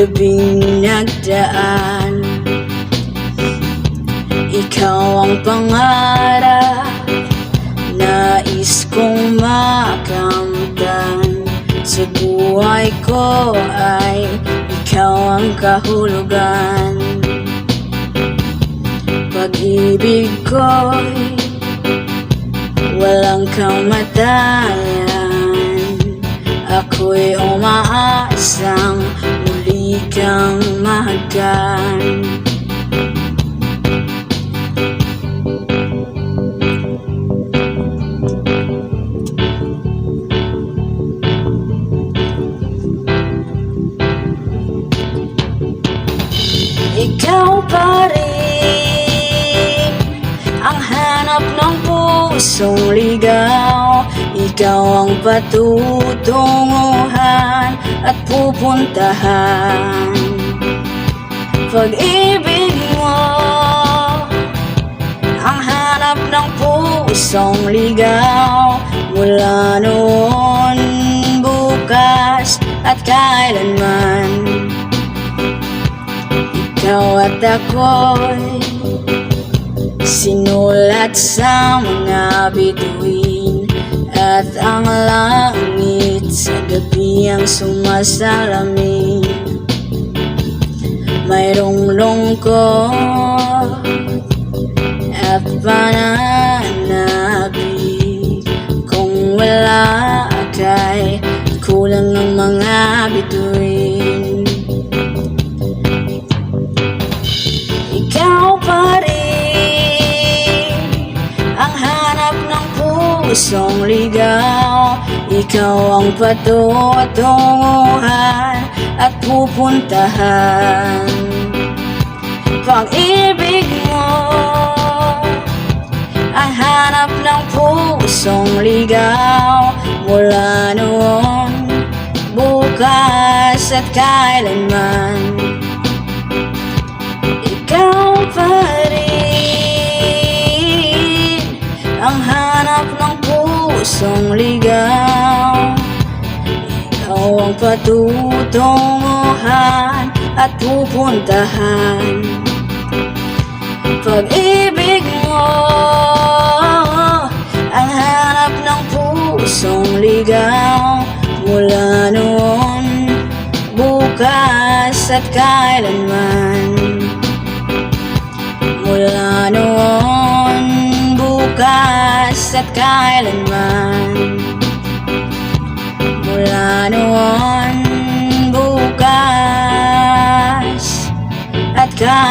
gabing nagdaan. Ikaw ang pangarap, nais kong makamtan. Sa buhay ko ay ikaw ang kahulugan. Pag-ibig ko'y walang kamatayan. Ako'y umaasang muli kang mahagkan. Ikaw pa rin ang hanap ng pusong ligaw. Ikaw ang patutunguhan at pupuntahan. Pag-ibig mo ang hanap ng pusong ligaw. Mula noon, bukas at kailanman. Ikaw at ako'y sinulat sa mga bituin, at ang langit sa gabi ang sumasalamin. Mayroong lungkot at pananabik. Kung wala ka'y kulang ng mga bituin. Ikaw pa rin ang hanap ng pusong ligaw. Ikaw ang patutunguhan at pupuntahan. Pag-ibig mo ang hanap ng pusong ligaw. Mula noon, bukas at kailanman. Ikaw pa rin ang hanap ng pusong ligaw. Ikaw ang patutunguhan at pupuntahan. Pag-ibig mo ang hanap ng pusong ligaw. Mula noon, bukas at kailanman. Mula noon, bukas at kailanman. Mula noon, bukas at kailanman.